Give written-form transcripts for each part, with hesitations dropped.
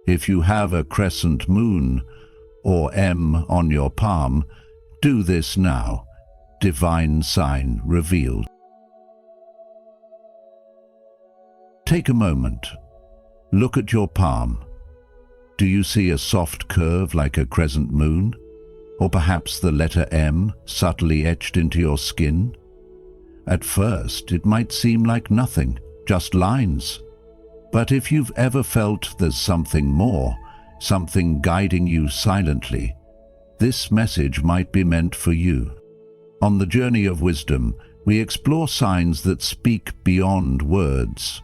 If you have a crescent moon or M on your palm, do this now. Divine sign revealed. Take a moment. Look at your palm. Do you see a soft curve like a crescent moon? Or perhaps the letter M subtly etched into your skin? At first, it might seem like nothing, just lines. But if you've ever felt there's something more, something guiding you silently, this message might be meant for you. On the journey of wisdom, we explore signs that speak beyond words.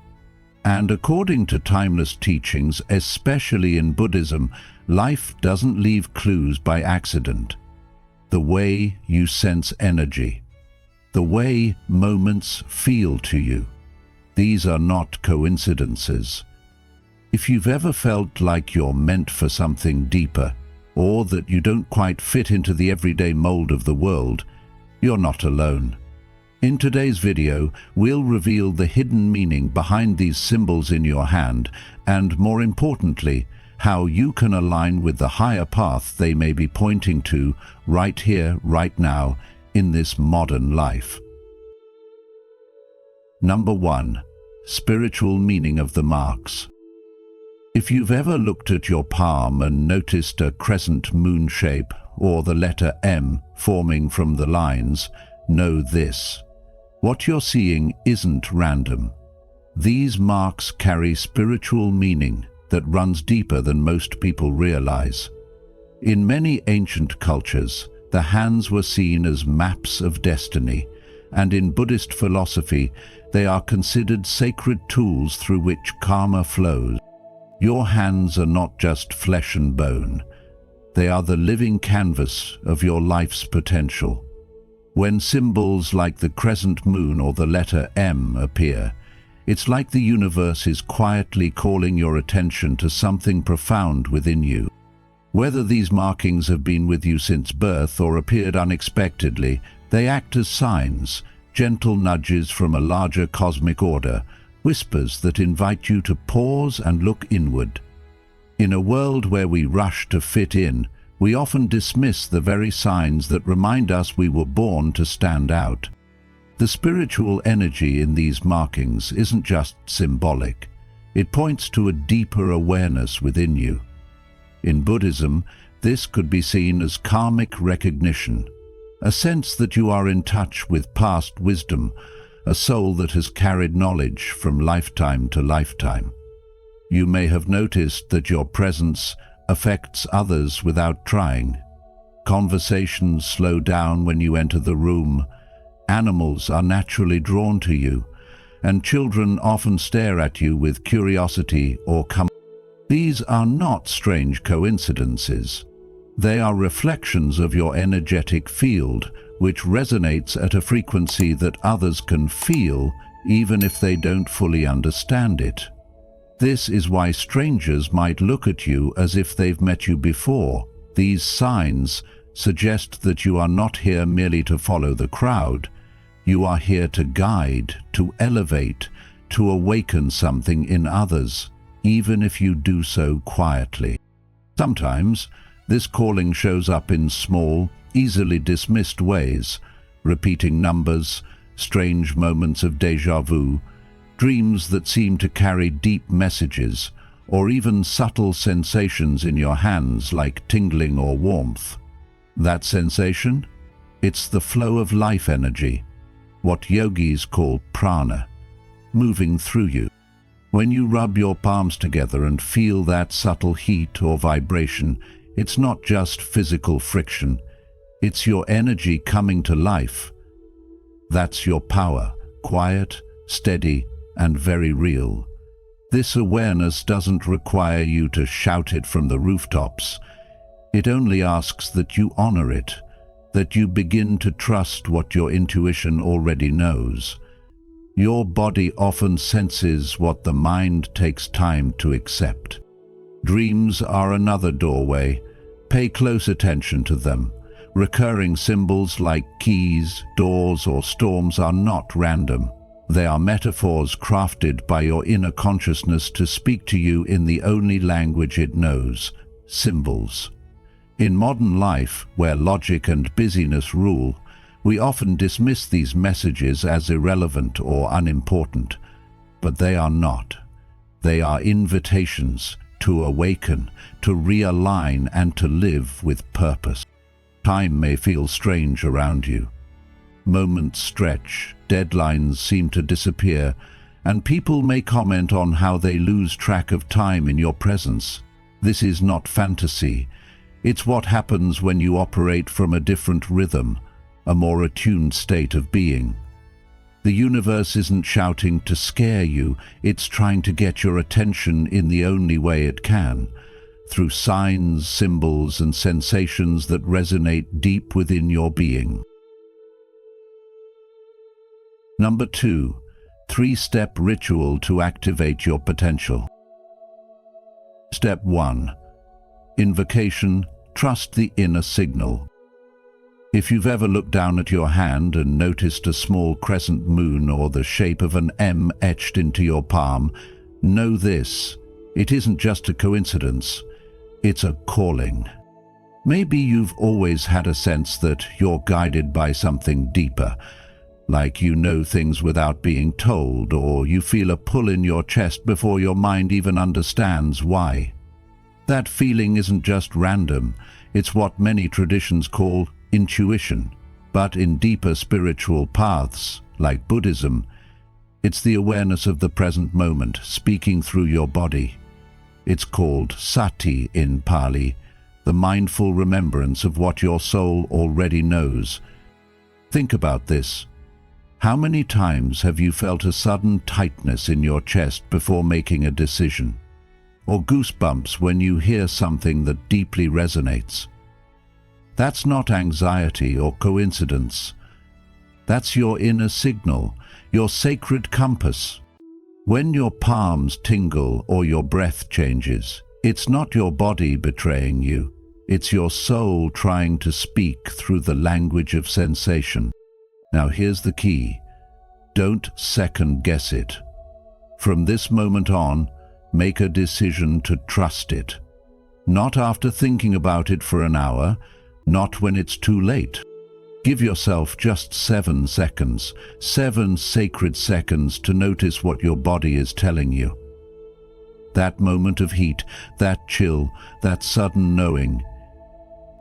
And according to timeless teachings, especially in Buddhism, life doesn't leave clues by accident. The way you sense energy, the way moments feel to you, these are not coincidences. If you've ever felt like you're meant for something deeper, or that you don't quite fit into the everyday mold of the world, you're not alone. In today's video, we'll reveal the hidden meaning behind these symbols in your hand, and more importantly, how you can align with the higher path they may be pointing to right here, right now, in this modern life. Number 1. Spiritual meaning of the marks. If you've ever looked at your palm and noticed a crescent moon shape or the letter M forming from the lines, know this. What you're seeing isn't random. These marks carry spiritual meaning that runs deeper than most people realize. In many ancient cultures, the hands were seen as maps of destiny, and in Buddhist philosophy, they are considered sacred tools through which karma flows. Your hands are not just flesh and bone. They are the living canvas of your life's potential. When symbols like the crescent moon or the letter M appear, it's like the universe is quietly calling your attention to something profound within you. Whether these markings have been with you since birth or appeared unexpectedly, they act as signs, gentle nudges from a larger cosmic order, whispers that invite you to pause and look inward. In a world where we rush to fit in, we often dismiss the very signs that remind us we were born to stand out. The spiritual energy in these markings isn't just symbolic. It points to a deeper awareness within you. In Buddhism, this could be seen as karmic recognition, a sense that you are in touch with past wisdom, a soul that has carried knowledge from lifetime to lifetime. You may have noticed that your presence affects others without trying. Conversations slow down when you enter the room, animals are naturally drawn to you, and children often stare at you with curiosity or comfort. These are not strange coincidences. They are reflections of your energetic field, which resonates at a frequency that others can feel, even if they don't fully understand it. This is why strangers might look at you as if they've met you before. These signs suggest that you are not here merely to follow the crowd. You are here to guide, to elevate, to awaken something in others, even if you do so quietly. Sometimes, this calling shows up in small, easily dismissed ways, repeating numbers, strange moments of déjà vu, dreams that seem to carry deep messages, or even subtle sensations in your hands like tingling or warmth. That sensation? It's the flow of life energy, what yogis call prana, moving through you. When you rub your palms together and feel that subtle heat or vibration, it's not just physical friction, it's your energy coming to life. That's your power, quiet, steady, and very real. This awareness doesn't require you to shout it from the rooftops. It only asks that you honor it, that you begin to trust what your intuition already knows. Your body often senses what the mind takes time to accept. Dreams are another doorway. Pay close attention to them. Recurring symbols like keys, doors, or storms are not random. They are metaphors crafted by your inner consciousness to speak to you in the only language it knows, symbols. In modern life, where logic and busyness rule, we often dismiss these messages as irrelevant or unimportant, but they are not. They are invitations to awaken, to realign, and to live with purpose. Time may feel strange around you. Moments stretch, deadlines seem to disappear, and people may comment on how they lose track of time in your presence. This is not fantasy. It's what happens when you operate from a different rhythm, a more attuned state of being. The universe isn't shouting to scare you, it's trying to get your attention in the only way it can, through signs, symbols, and sensations that resonate deep within your being. Number 2. 3-step ritual to activate your potential. Step 1. Invocation. Trust the inner signal. If you've ever looked down at your hand and noticed a small crescent moon or the shape of an M etched into your palm, know this: it isn't just a coincidence, it's a calling. Maybe you've always had a sense that you're guided by something deeper, like you know things without being told, or you feel a pull in your chest before your mind even understands why. That feeling isn't just random, it's what many traditions call intuition. But in deeper spiritual paths, like Buddhism, it's the awareness of the present moment speaking through your body. It's called sati in Pali, the mindful remembrance of what your soul already knows. Think about this. How many times have you felt a sudden tightness in your chest before making a decision? Or goosebumps when you hear something that deeply resonates? That's not anxiety or coincidence. That's your inner signal, your sacred compass. When your palms tingle or your breath changes, it's not your body betraying you. It's your soul trying to speak through the language of sensation. Now here's the key. Don't second guess it. From this moment on, make a decision to trust it. Not after thinking about it for an hour, not when it's too late. Give yourself just 7 seconds, 7 sacred seconds to notice what your body is telling you. That moment of heat, that chill, that sudden knowing,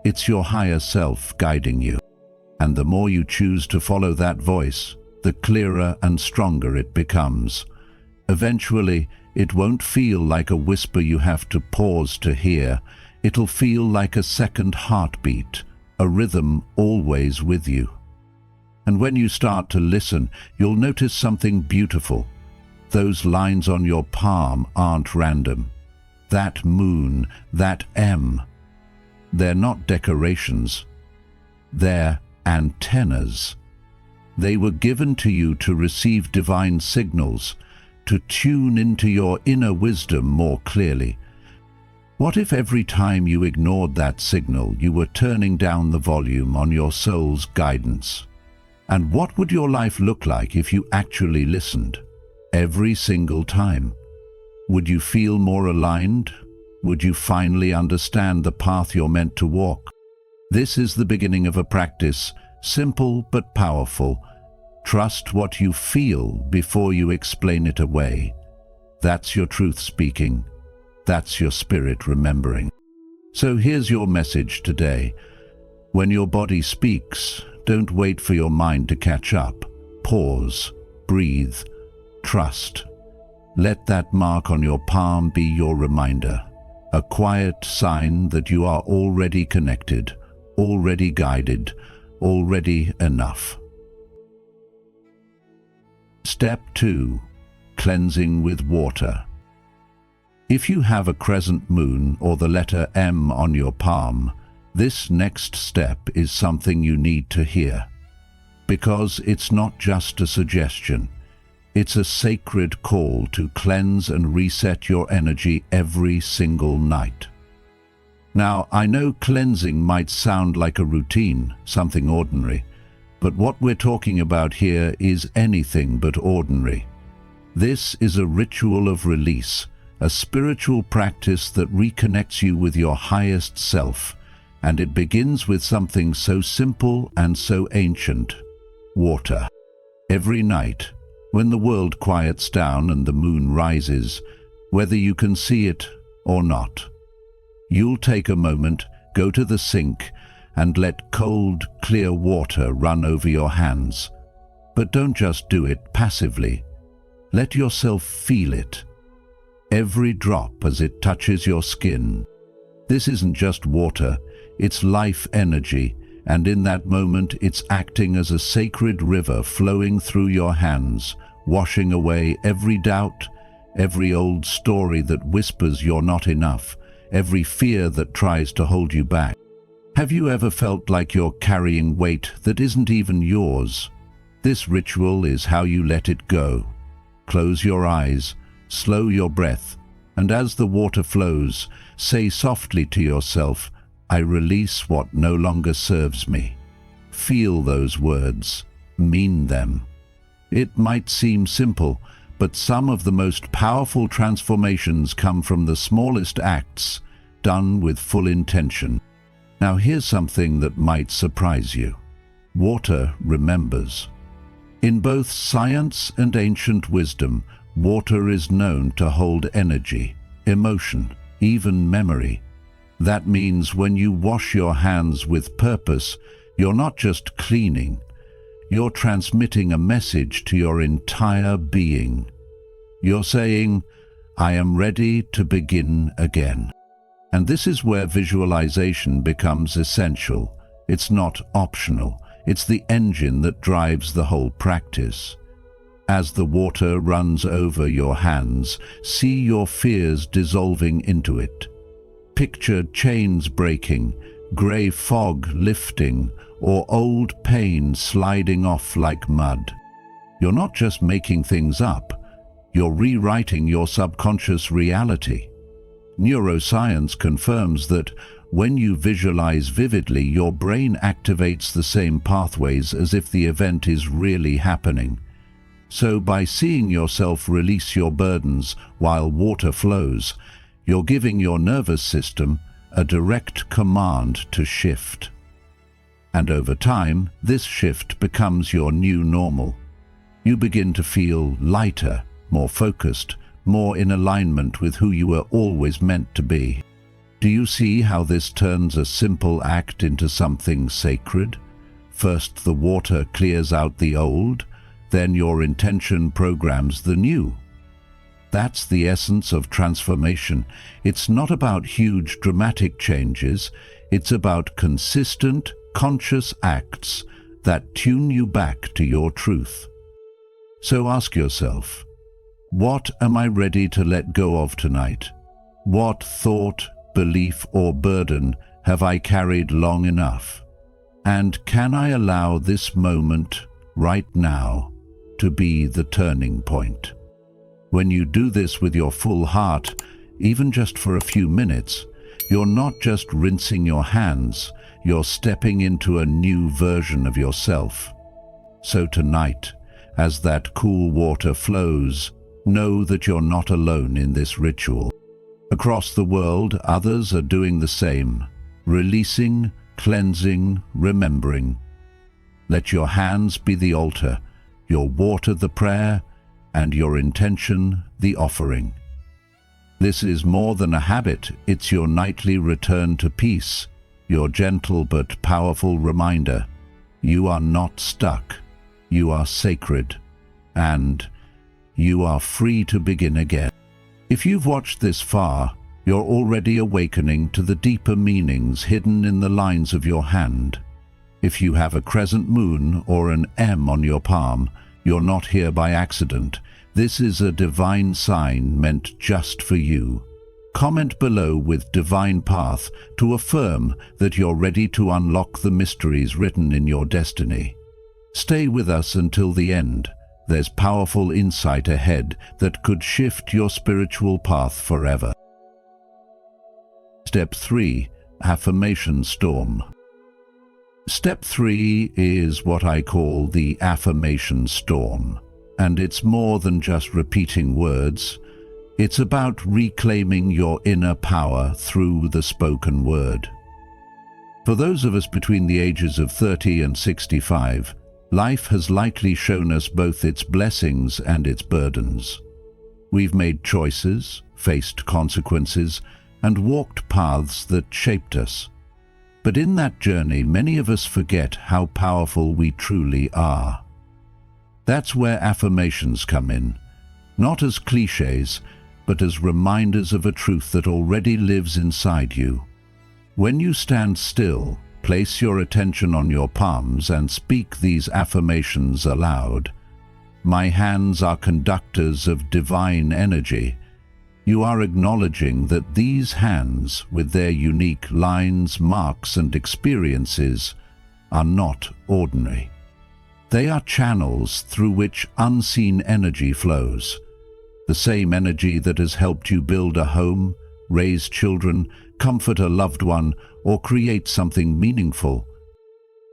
it's your higher self guiding you. And the more you choose to follow that voice, the clearer and stronger it becomes. Eventually, it won't feel like a whisper you have to pause to hear. It'll feel like a second heartbeat, a rhythm always with you. And when you start to listen, you'll notice something beautiful. Those lines on your palm aren't random. That moon, that M, they're not decorations. They're antennas. They were given to you to receive divine signals, to tune into your inner wisdom more clearly. What if every time you ignored that signal, you were turning down the volume on your soul's guidance? And what would your life look like if you actually listened? Every single time? Would you feel more aligned? Would you finally understand the path you're meant to walk? This is the beginning of a practice, simple but powerful. Trust what you feel before you explain it away. That's your truth speaking. That's your spirit remembering. So here's your message today. When your body speaks, don't wait for your mind to catch up. Pause, breathe, trust. Let that mark on your palm be your reminder, a quiet sign that you are already connected, already guided, already enough. Step 2. Cleansing with water. If you have a crescent moon or the letter M on your palm, this next step is something you need to hear. Because it's not just a suggestion, it's a sacred call to cleanse and reset your energy every single night. Now, I know cleansing might sound like a routine, something ordinary, But what we're talking about here is anything but ordinary. This is a ritual of release, a spiritual practice that reconnects you with your highest self, and it begins with something so simple and so ancient: water. Every night, when the world quiets down and the moon rises, whether you can see it or not, you'll take a moment, go to the sink, and let cold, clear water run over your hands. But don't just do it passively. Let yourself feel it. Every drop as it touches your skin. This isn't just water, it's life energy, and in that moment it's acting as a sacred river flowing through your hands, washing away every doubt, every old story that whispers you're not enough, every fear that tries to hold you back. Have you ever felt like you're carrying weight that isn't even yours? This ritual is how you let it go. Close your eyes, slow your breath, and as the water flows, say softly to yourself, "I release what no longer serves me." Feel those words, mean them. It might seem simple, but some of the most powerful transformations come from the smallest acts, done with full intention. Now here's something that might surprise you. Water remembers. In both science and ancient wisdom, water is known to hold energy, emotion, even memory. That means when you wash your hands with purpose, you're not just cleaning, you're transmitting a message to your entire being. You're saying, "I am ready to begin again." And this is where visualization becomes essential. It's not optional. It's the engine that drives the whole practice. As the water runs over your hands, see your fears dissolving into it. Picture chains breaking, grey fog lifting, or old pain sliding off like mud. You're not just making things up, you're rewriting your subconscious reality. Neuroscience confirms that when you visualize vividly, your brain activates the same pathways as if the event is really happening. So by seeing yourself release your burdens while water flows, you're giving your nervous system a direct command to shift. And over time, this shift becomes your new normal. You begin to feel lighter, more focused, more in alignment with who you were always meant to be. Do you see how this turns a simple act into something sacred? First, the water clears out the old, then your intention programs the new. That's the essence of transformation. It's not about huge dramatic changes, it's about consistent, conscious acts that tune you back to your truth. So ask yourself, what am I ready to let go of tonight? What thought, belief, or burden have I carried long enough? And can I allow this moment, right now, to be the turning point? When you do this with your full heart, even just for a few minutes, you're not just rinsing your hands, you're stepping into a new version of yourself. So tonight, as that cool water flows, know that you're not alone in this ritual. Across the world, others are doing the same, releasing, cleansing, remembering. Let your hands be the altar, your water the prayer, and your intention the offering. This is more than a habit, it's your nightly return to peace, your gentle but powerful reminder. You are not stuck, you are sacred, and you are free to begin again. If you've watched this far, you're already awakening to the deeper meanings hidden in the lines of your hand. If you have a crescent moon or an M on your palm, you're not here by accident. This is a divine sign meant just for you. Comment below with divine path to affirm that you're ready to unlock the mysteries written in your destiny. Stay with us until the end. There's powerful insight ahead that could shift your spiritual path forever. Step 3. Affirmation Storm. Step 3 is what I call the affirmation storm, and it's more than just repeating words. It's about reclaiming your inner power through the spoken word. For those of us between the ages of 30 and 65, life has likely shown us both its blessings and its burdens. We've made choices, faced consequences, and walked paths that shaped us. But in that journey, many of us forget how powerful we truly are. That's where affirmations come in, not as cliches, but as reminders of a truth that already lives inside you. When you stand still, place your attention on your palms and speak these affirmations aloud. My hands are conductors of divine energy. You are acknowledging that these hands, with their unique lines, marks, and experiences, are not ordinary. They are channels through which unseen energy flows. The same energy that has helped you build a home, raise children, comfort a loved one, or create something meaningful.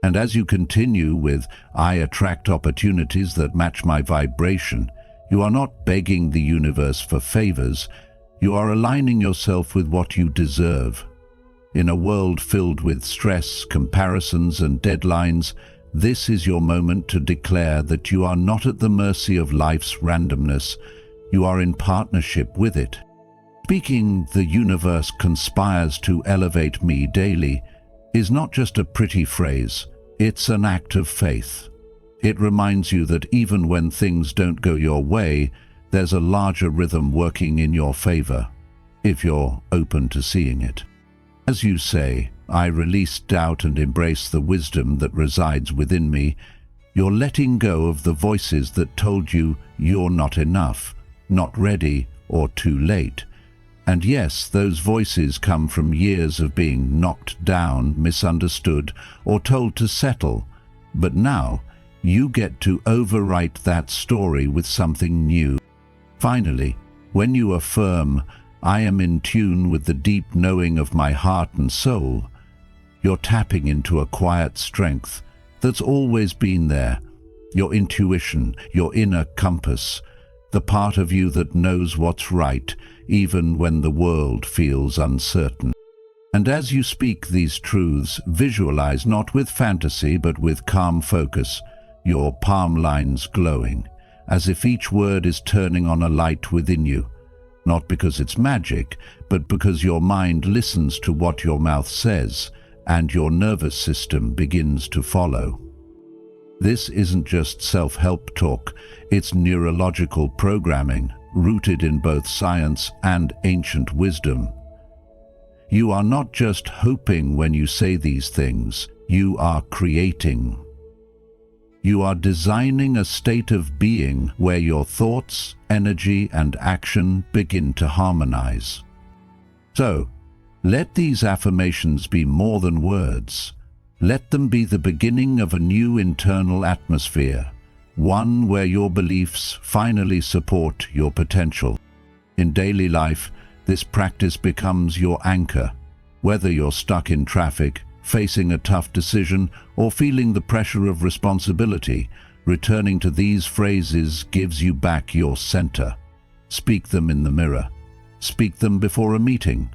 And as you continue with, "I attract opportunities that match my vibration," you are not begging the universe for favors, you are aligning yourself with what you deserve. In a world filled with stress, comparisons, and deadlines, this is your moment to declare that you are not at the mercy of life's randomness, you are in partnership with it. Speaking "the universe conspires to elevate me daily" is not just a pretty phrase, it's an act of faith. It reminds you that even when things don't go your way, there's a larger rhythm working in your favor, if you're open to seeing it. As you say, "I release doubt and embrace the wisdom that resides within me," you're letting go of the voices that told you you're not enough, not ready, or too late. And yes, those voices come from years of being knocked down, misunderstood, or told to settle. But now, you get to overwrite that story with something new. Finally, when you affirm, "I am in tune with the deep knowing of my heart and soul," you're tapping into a quiet strength that's always been there. Your intuition, your inner compass, the part of you that knows what's right, even when the world feels uncertain. And as you speak these truths, visualize not with fantasy but with calm focus, your palm lines glowing, as if each word is turning on a light within you, not because it's magic, but because your mind listens to what your mouth says, and your nervous system begins to follow. This isn't just self-help talk, it's neurological programming, rooted in both science and ancient wisdom. You are not just hoping when you say these things, you are creating. You are designing a state of being where your thoughts, energy, and action begin to harmonize. So, let these affirmations be more than words. Let them be the beginning of a new internal atmosphere, one where your beliefs finally support your potential. In daily life, this practice becomes your anchor. Whether you're stuck in traffic, facing a tough decision, or feeling the pressure of responsibility, returning to these phrases gives you back your center. Speak them in the mirror. Speak them before a meeting.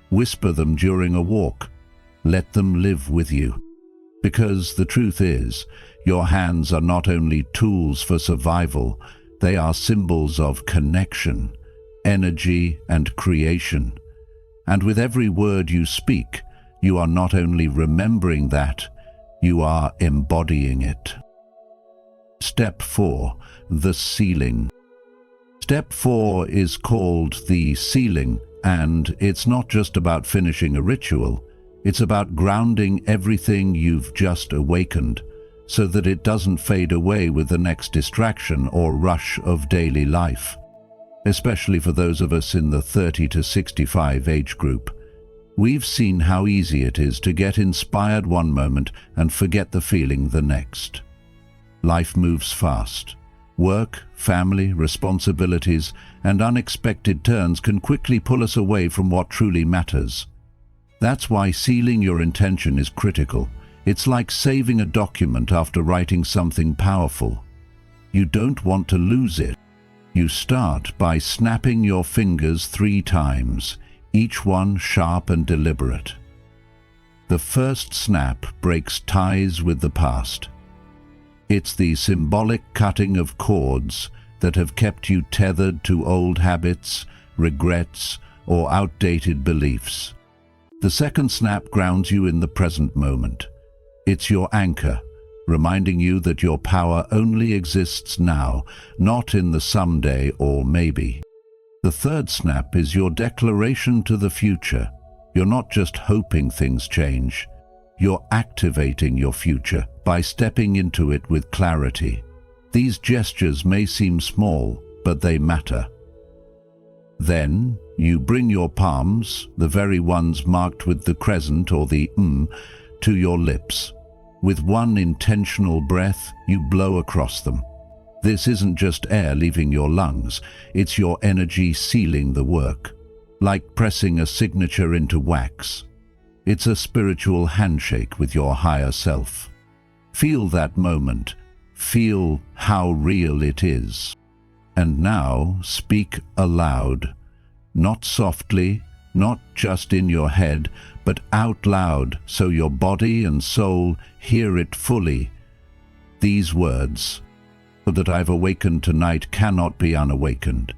Whisper them during a walk. Let them live with you. Because the truth is, your hands are not only tools for survival, they are symbols of connection, energy, and creation. And with every word you speak, you are not only remembering that, you are embodying it. Step 4. The Sealing. Step 4 is called the sealing, and it's not just about finishing a ritual. It's about grounding everything you've just awakened, so that it doesn't fade away with the next distraction or rush of daily life. Especially for those of us in the 30 to 65 age group, we've seen how easy it is to get inspired one moment and forget the feeling the next. Life moves fast. Work, family, responsibilities, and unexpected turns can quickly pull us away from what truly matters. That's why sealing your intention is critical. It's like saving a document after writing something powerful. You don't want to lose it. You start by snapping your fingers 3 times, each one sharp and deliberate. The first snap breaks ties with the past. It's the symbolic cutting of cords that have kept you tethered to old habits, regrets, or outdated beliefs. The second snap grounds you in the present moment. It's your anchor, reminding you that your power only exists now, not in the someday or maybe. The third snap is your declaration to the future. You're not just hoping things change. You're activating your future by stepping into it with clarity. These gestures may seem small, but they matter. Then, you bring your palms, the very ones marked with the crescent or the to your lips. With one intentional breath, you blow across them. This isn't just air leaving your lungs, it's your energy sealing the work, like pressing a signature into wax. It's a spiritual handshake with your higher self. Feel that moment. Feel how real it is. And now speak aloud, not softly, not just in your head, but out loud so your body and soul hear it fully. These words, that I've awakened tonight cannot be unawakened.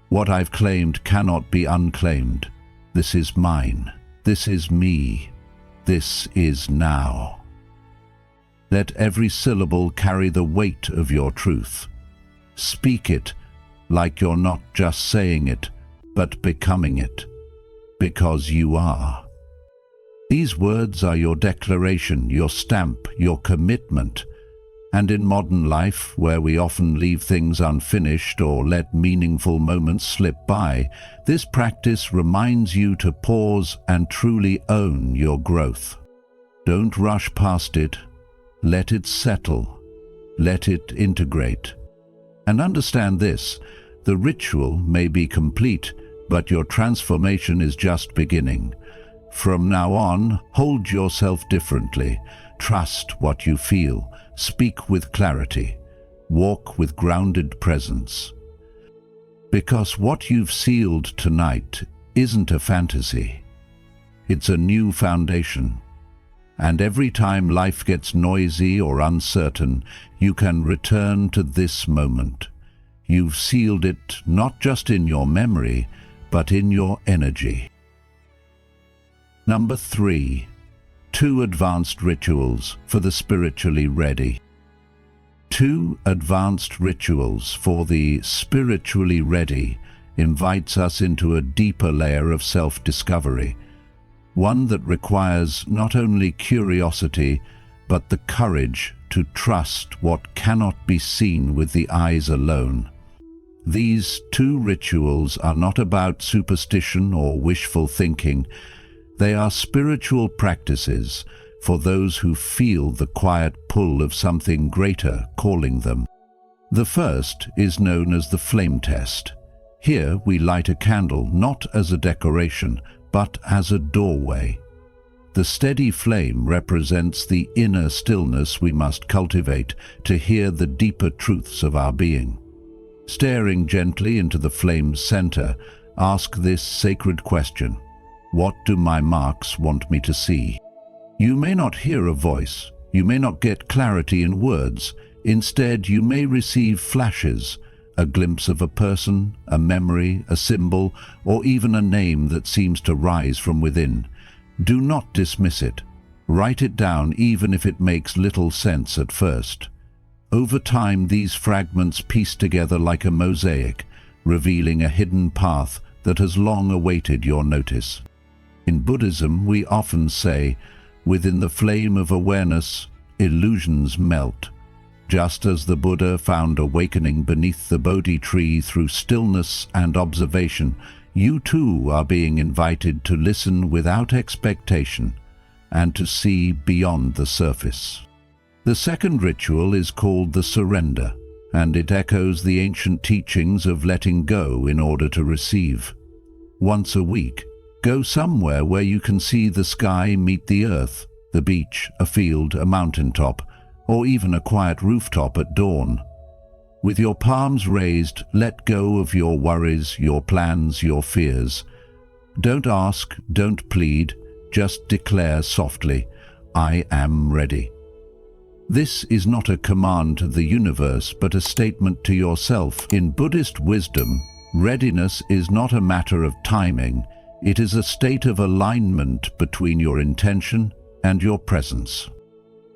What I've claimed cannot be unclaimed. This is mine. This is me. This is now. Let every syllable carry the weight of your truth. Speak it like you're not just saying it, but becoming it, because you are. These words are your declaration, your stamp, your commitment. And in modern life, where we often leave things unfinished or let meaningful moments slip by, this practice reminds you to pause and truly own your growth. Don't rush past it. Let it settle. Let it integrate. And understand this, the ritual may be complete, but your transformation is just beginning. From now on, hold yourself differently. Trust what you feel. Speak with clarity. Walk with grounded presence. Because what you've sealed tonight isn't a fantasy. It's a new foundation. And every time life gets noisy or uncertain, you can return to this moment. You've sealed it not just in your memory, but in your energy. Number 3. 2 advanced rituals for the spiritually ready. 2 advanced rituals for the spiritually ready invites us into a deeper layer of self-discovery, one that requires not only curiosity, but the courage to trust what cannot be seen with the eyes alone. These 2 rituals are not about superstition or wishful thinking. They are spiritual practices for those who feel the quiet pull of something greater calling them. The first is known as the flame test. Here we light a candle not as a decoration, but as a doorway. The steady flame represents the inner stillness we must cultivate to hear the deeper truths of our being. Staring gently into the flame's center, ask this sacred question: what do my marks want me to see? You may not hear a voice, you may not get clarity in words. Instead, you may receive flashes, a glimpse of a person, a memory, a symbol, or even a name that seems to rise from within. Do not dismiss it. Write it down even if it makes little sense at first. Over time, these fragments piece together like a mosaic, revealing a hidden path that has long awaited your notice. In Buddhism, we often say, within the flame of awareness, illusions melt. Just as the Buddha found awakening beneath the Bodhi tree through stillness and observation, you too are being invited to listen without expectation and to see beyond the surface. The second ritual is called the surrender, and it echoes the ancient teachings of letting go in order to receive. Once a week, go somewhere where you can see the sky meet the earth. the beach, a field, a mountaintop, or even a quiet rooftop at dawn. With your palms raised, let go of your worries, your plans, your fears. Don't ask, don't plead, just declare softly, "I am ready." This is not a command to the universe, but a statement to yourself. In Buddhist wisdom, readiness is not a matter of timing, it is a state of alignment between your intention and your presence.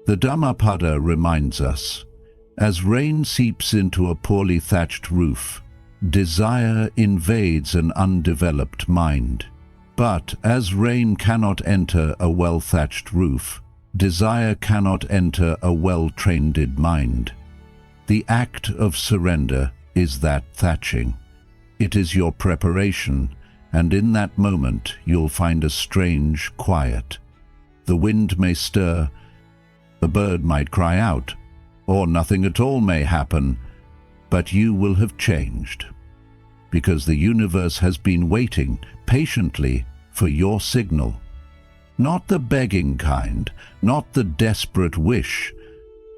The Dhammapada reminds us, as rain seeps into a poorly thatched roof, desire invades an undeveloped mind. But as rain cannot enter a well-thatched roof, desire cannot enter a well-trained mind. The act of surrender is that thatching. It is your preparation, and in that moment you'll find a strange quiet. The wind may stir, the bird might cry out, or nothing at all may happen, but you will have changed. Because the universe has been waiting patiently for your signal. Not the begging kind, not the desperate wish,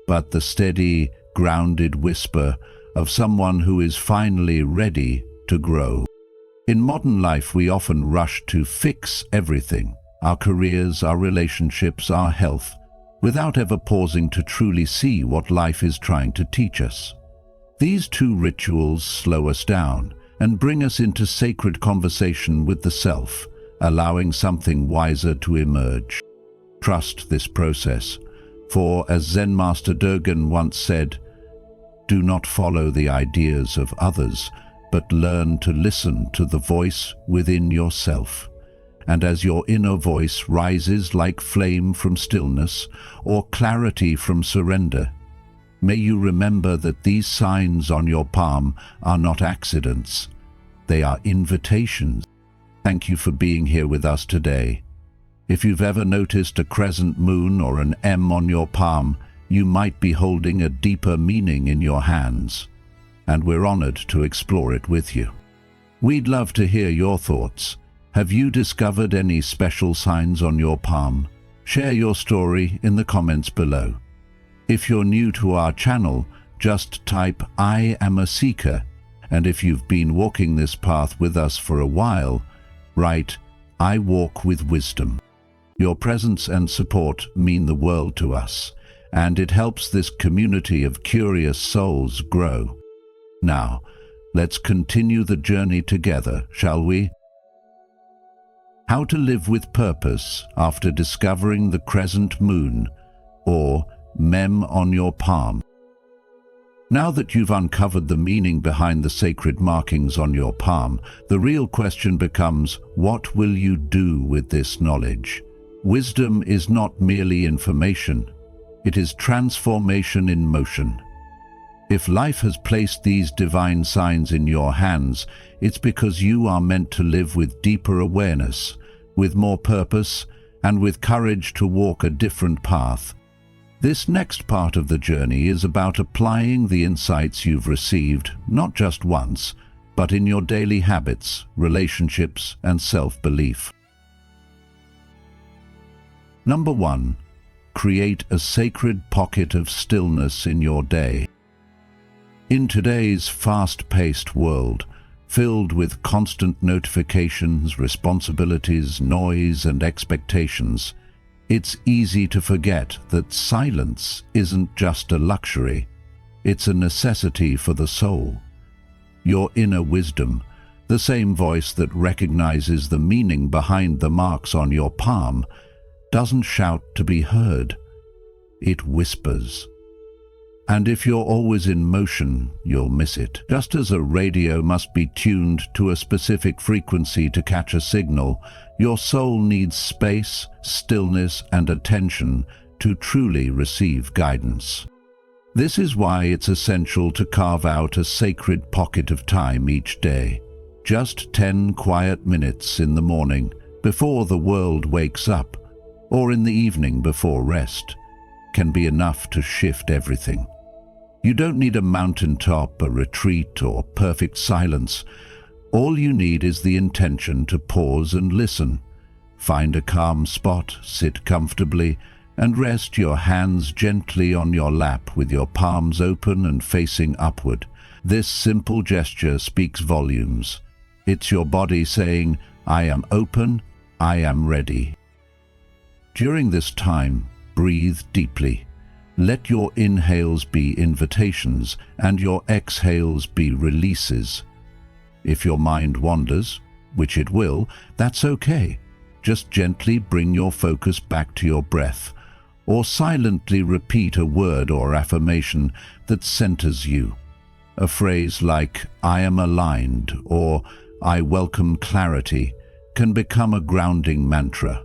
but the steady, grounded whisper of someone who is finally ready to grow. In modern life, we often rush to fix everything, our careers, our relationships, our health, without ever pausing to truly see what life is trying to teach us. These two rituals slow us down and bring us into sacred conversation with the self, allowing something wiser to emerge. Trust this process, for as Zen Master Dogen once said, "Do not follow the ideas of others, but learn to listen to the voice within yourself. And as your inner voice rises like flame from stillness or clarity from surrender, may you remember that these signs on your palm are not accidents. They are invitations." Thank you for being here with us today. If you've ever noticed a crescent moon or an M on your palm, you might be holding a deeper meaning in your hands, and we're honored to explore it with you. We'd love to hear your thoughts. Have you discovered any special signs on your palm? Share your story in the comments below. If you're new to our channel, just type "I am a seeker," and if you've been walking this path with us for a while, write "I walk with wisdom." Your presence and support mean the world to us, and it helps this community of curious souls grow. Now, let's continue the journey together, shall we? How to live with purpose after discovering the crescent moon, or mem on your palm. Now that you've uncovered the meaning behind the sacred markings on your palm, the real question becomes, what will you do with this knowledge? Wisdom is not merely information, it is transformation in motion. If life has placed these divine signs in your hands, it's because you are meant to live with deeper awareness, with more purpose, and with courage to walk a different path. This next part of the journey is about applying the insights you've received, not just once, but in your daily habits, relationships, and self-belief. Number 1. Create a sacred pocket of stillness in your day. In today's fast-paced world, filled with constant notifications, responsibilities, noise, and expectations, it's easy to forget that silence isn't just a luxury, it's a necessity for the soul. Your inner wisdom, the same voice that recognizes the meaning behind the marks on your palm, doesn't shout to be heard, it whispers. And if you're always in motion, you'll miss it. Just as a radio must be tuned to a specific frequency to catch a signal, your soul needs space, stillness, and attention to truly receive guidance. This is why it's essential to carve out a sacred pocket of time each day. Just 10 quiet minutes in the morning, before the world wakes up, or in the evening before rest, can be enough to shift everything. You don't need a mountaintop, a retreat, or perfect silence. All you need is the intention to pause and listen. Find a calm spot, sit comfortably, and rest your hands gently on your lap with your palms open and facing upward. This simple gesture speaks volumes. It's your body saying, "I am open, I am ready." During this time, breathe deeply. Let your inhales be invitations and your exhales be releases. If your mind wanders, which it will, that's okay. Just gently bring your focus back to your breath, or silently repeat a word or affirmation that centers you. A phrase like, "I am aligned," or "I welcome clarity," can become a grounding mantra.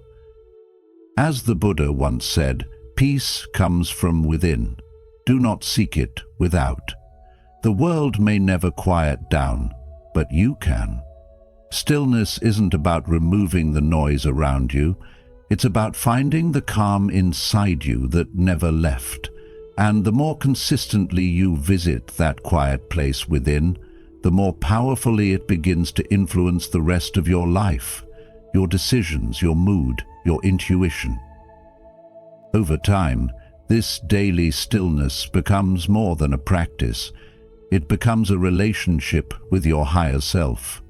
As the Buddha once said, peace comes from within. Do not seek it without. The world may never quiet down, but you can. Stillness isn't about removing the noise around you. It's about finding the calm inside you that never left. And the more consistently you visit that quiet place within, the more powerfully it begins to influence the rest of your life, your decisions, your mood, your intuition. Over time, this daily stillness becomes more than a practice. It becomes a relationship with your higher self,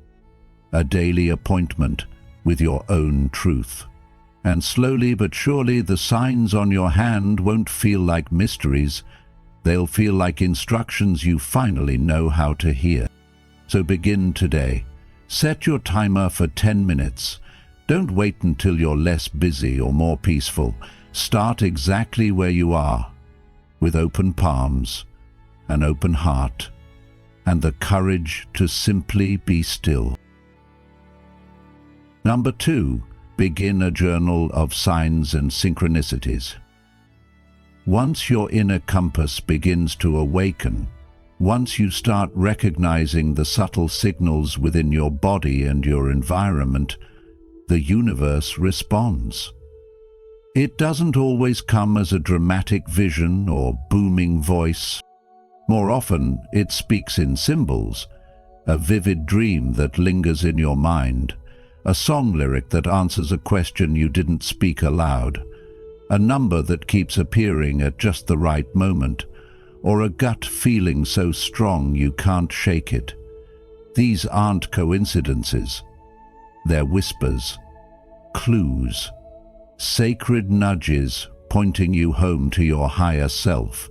a daily appointment with your own truth. And slowly but surely the signs on your hand won't feel like mysteries. They'll feel like instructions you finally know how to hear. So begin today. Set your timer for 10 minutes. Don't wait until you're less busy or more peaceful. Start exactly where you are, with open palms, an open heart, and the courage to simply be still. Number 2. Begin a journal of signs and synchronicities. Once your inner compass begins to awaken, once you start recognizing the subtle signals within your body and your environment, the universe responds. It doesn't always come as a dramatic vision or booming voice. More often, it speaks in symbols, a vivid dream that lingers in your mind, a song lyric that answers a question you didn't speak aloud, a number that keeps appearing at just the right moment, or a gut feeling so strong you can't shake it. These aren't coincidences. They're whispers, clues, sacred nudges pointing you home to your higher self.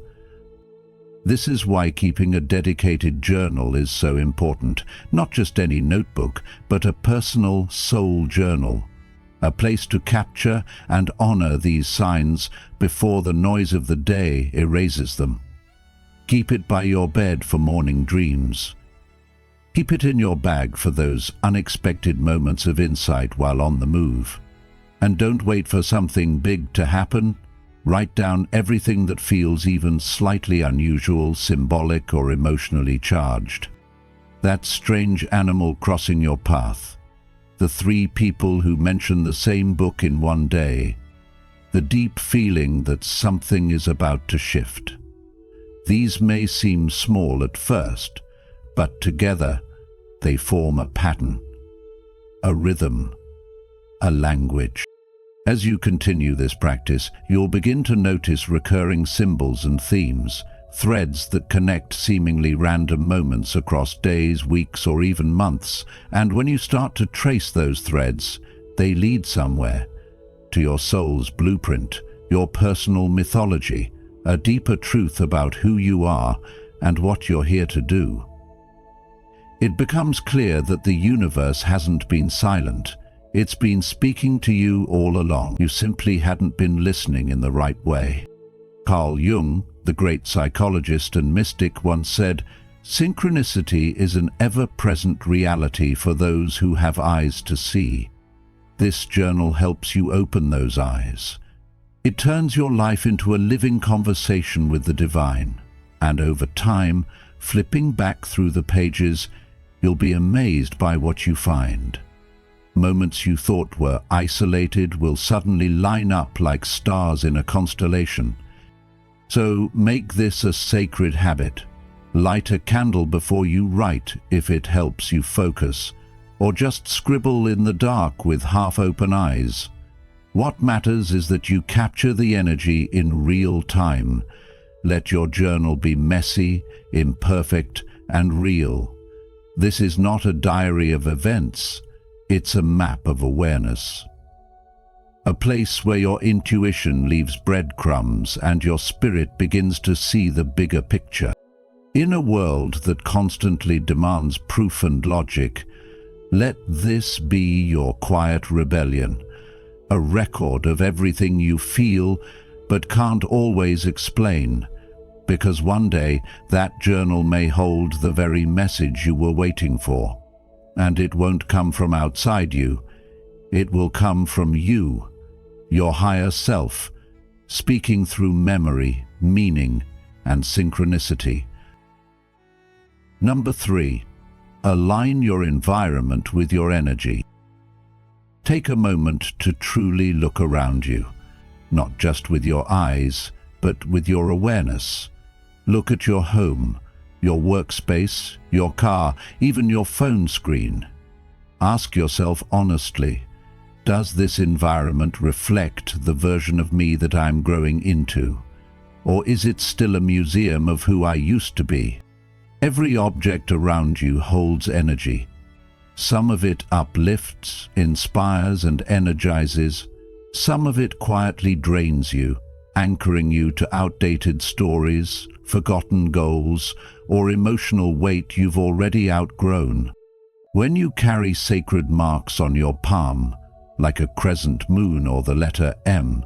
This is why keeping a dedicated journal is so important. Not just any notebook, but a personal soul journal. A place to capture and honor these signs before the noise of the day erases them. Keep it by your bed for morning dreams. Keep it in your bag for those unexpected moments of insight while on the move. And don't wait for something big to happen. Write down everything that feels even slightly unusual, symbolic, or emotionally charged. That strange animal crossing your path. The 3 people who mention the same book in one day. The deep feeling that something is about to shift. These may seem small at first, but together they form a pattern, a rhythm, a language. As you continue this practice, you'll begin to notice recurring symbols and themes, threads that connect seemingly random moments across days, weeks, or even months. And when you start to trace those threads, they lead somewhere, to your soul's blueprint, your personal mythology, a deeper truth about who you are and what you're here to do. It becomes clear that the universe hasn't been silent. It's been speaking to you all along. You simply hadn't been listening in the right way. Carl Jung, the great psychologist and mystic, once said, "Synchronicity is an ever-present reality for those who have eyes to see." This journal helps you open those eyes. It turns your life into a living conversation with the divine. And over time, flipping back through the pages, you'll be amazed by what you find. Moments you thought were isolated will suddenly line up like stars in a constellation. So make this a sacred habit. Light a candle before you write if it helps you focus, or just scribble in the dark with half-open eyes. What matters is that you capture the energy in real time. Let your journal be messy, imperfect, and real. This is not a diary of events, it's a map of awareness. A place where your intuition leaves breadcrumbs and your spirit begins to see the bigger picture. In a world that constantly demands proof and logic, let this be your quiet rebellion, a record of everything you feel but can't always explain, because one day that journal may hold the very message you were waiting for. And it won't come from outside you, it will come from you, your higher self, speaking through memory, meaning, and synchronicity. Number 3. Align your environment with your energy. Take a moment to truly look around you, not just with your eyes, but with your awareness. Look at your home, your workspace, your car, even your phone screen. Ask yourself honestly, does this environment reflect the version of me that I'm growing into? Or is it still a museum of who I used to be? Every object around you holds energy. Some of it uplifts, inspires, and energizes. Some of it quietly drains you, anchoring you to outdated stories, forgotten goals, or emotional weight you've already outgrown. When you carry sacred marks on your palm, like a crescent moon or the letter M,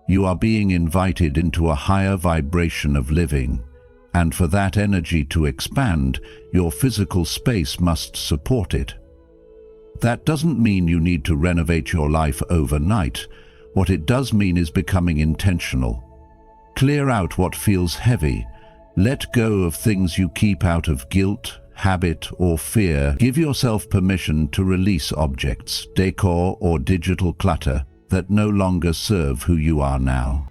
you are being invited into a higher vibration of living. And for that energy to expand, your physical space must support it. That doesn't mean you need to renovate your life overnight. What it does mean is becoming intentional. Clear out what feels heavy. Let go of things you keep out of guilt, habit, or fear. Give yourself permission to release objects, decor, or digital clutter that no longer serve who you are now.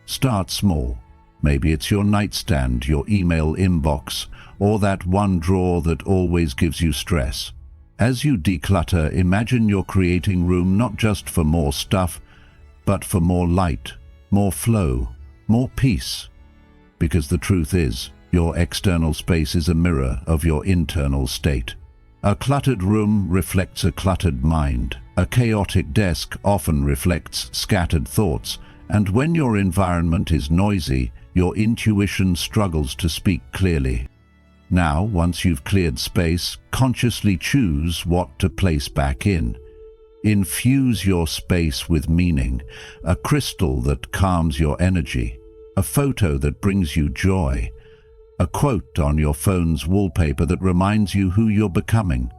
Start small. Maybe it's your nightstand, your email inbox, or that one drawer that always gives you stress. As you declutter, imagine you're creating room not just for more stuff, but for more light, more flow, more peace. Because the truth is, your external space is a mirror of your internal state. A cluttered room reflects a cluttered mind. A chaotic desk often reflects scattered thoughts. And when your environment is noisy, your intuition struggles to speak clearly. Now, once you've cleared space, consciously choose what to place back in. Infuse your space with meaning, a crystal that calms your energy, a photo that brings you joy, a quote on your phone's wallpaper that reminds you who you're becoming.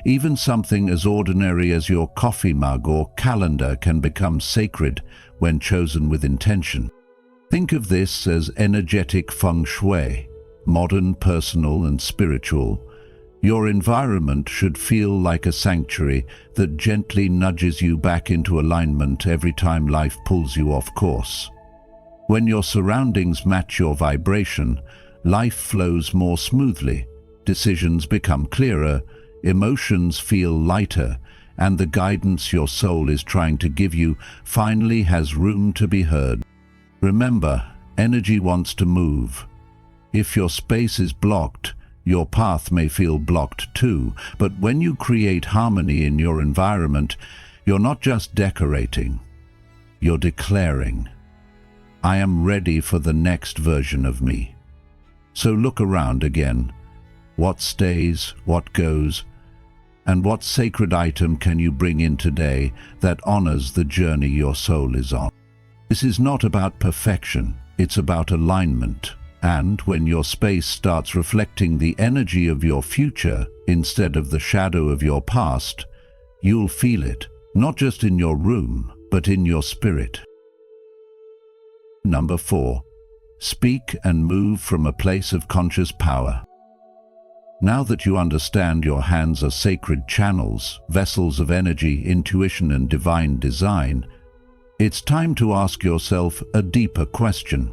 Even something as ordinary as your coffee mug or calendar can become sacred when chosen with intention. Think of this as energetic feng shui, modern, personal, and spiritual. Your environment should feel like a sanctuary that gently nudges you back into alignment every time life pulls you off course. When your surroundings match your vibration, life flows more smoothly, decisions become clearer, emotions feel lighter, and the guidance your soul is trying to give you finally has room to be heard. Remember, energy wants to move. If your space is blocked, your path may feel blocked too. But when you create harmony in your environment, you're not just decorating, you're declaring, I am ready for the next version of me. So look around again. What stays, what goes, and what sacred item can you bring in today that honors the journey your soul is on? This is not about perfection, it's about alignment. And when your space starts reflecting the energy of your future instead of the shadow of your past, you'll feel it, not just in your room, but in your spirit. Number 4. Speak and move from a place of conscious power. Now that you understand your hands are sacred channels, vessels of energy, intuition, and divine design, it's time to ask yourself a deeper question.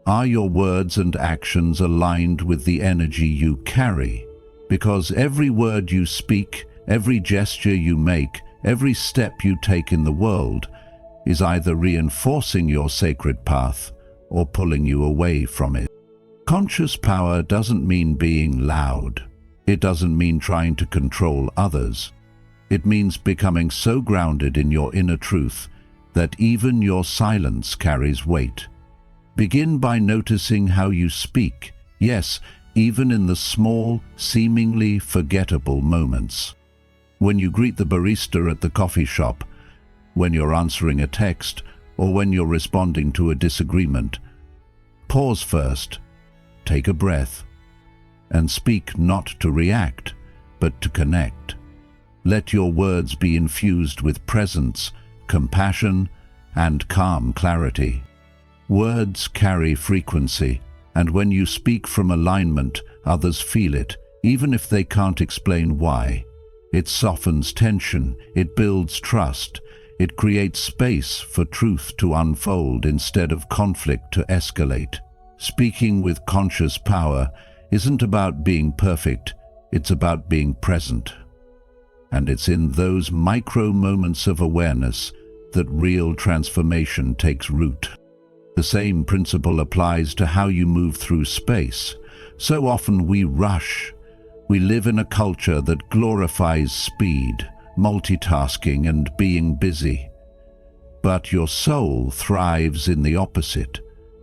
Are your words and actions aligned with the energy you carry? Because every word you speak, every gesture you make, every step you take in the world is either reinforcing your sacred path or pulling you away from it. Conscious power doesn't mean being loud. It doesn't mean trying to control others. It means becoming so grounded in your inner truth that even your silence carries weight. Begin by noticing how you speak, yes, even in the small, seemingly forgettable moments. When you greet the barista at the coffee shop, when you're answering a text, or when you're responding to a disagreement, pause first, take a breath, and speak not to react, but to connect. Let your words be infused with presence, compassion, and calm clarity. Words carry frequency, and when you speak from alignment, others feel it, even if they can't explain why. It softens tension, it builds trust, it creates space for truth to unfold instead of conflict to escalate. Speaking with conscious power isn't about being perfect, it's about being present. And it's in those micro moments of awareness that real transformation takes root. The same principle applies to how you move through space. So often we rush. We live in a culture that glorifies speed, multitasking, and being busy. But your soul thrives in the opposite.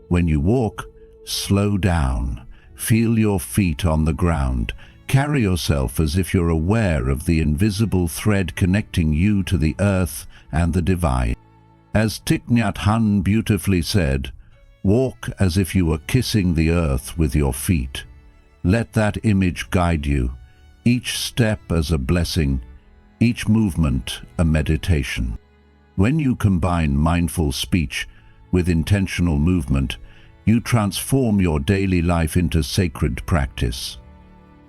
When you walk, slow down, feel your feet on the ground, carry yourself as if you're aware of the invisible thread connecting you to the earth and the divine. As Thich Nhat Hanh beautifully said, walk as if you were kissing the earth with your feet. Let that image guide you, each step as a blessing, each movement a meditation. When you combine mindful speech with intentional movement, you transform your daily life into sacred practice.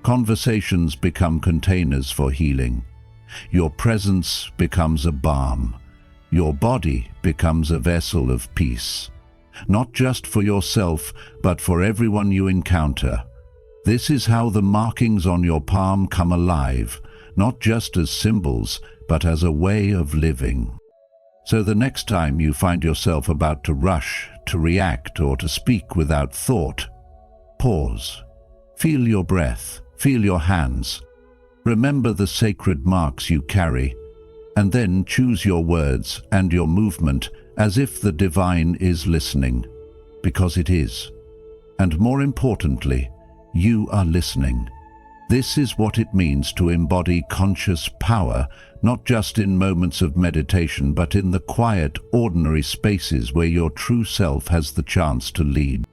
Conversations become containers for healing. Your presence becomes a balm. Your body becomes a vessel of peace. Not just for yourself, but for everyone you encounter. This is how the markings on your palm come alive, not just as symbols, but as a way of living. So the next time you find yourself about to rush, to react, or to speak without thought, pause. Feel your breath, feel your hands. Remember the sacred marks you carry, and then choose your words and your movement as if the divine is listening, because it is. And more importantly, you are listening. This is what it means to embody conscious power, not just in moments of meditation, but in the quiet, ordinary spaces where your true self has the chance to lead.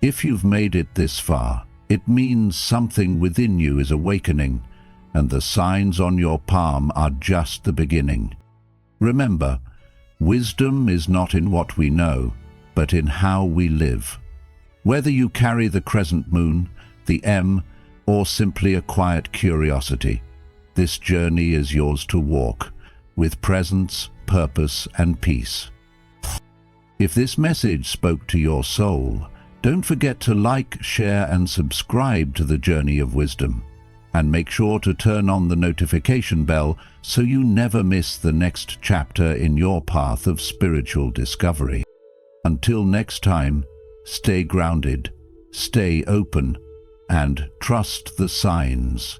If you've made it this far, it means something within you is awakening, and the signs on your palm are just the beginning. Remember, wisdom is not in what we know, but in how we live. Whether you carry the crescent moon, the M, or simply a quiet curiosity, this journey is yours to walk, with presence, purpose, and peace. If this message spoke to your soul, don't forget to like, share, and subscribe to the Journey of Wisdom. And make sure to turn on the notification bell so you never miss the next chapter in your path of spiritual discovery. Until next time, stay grounded, stay open, and trust the signs.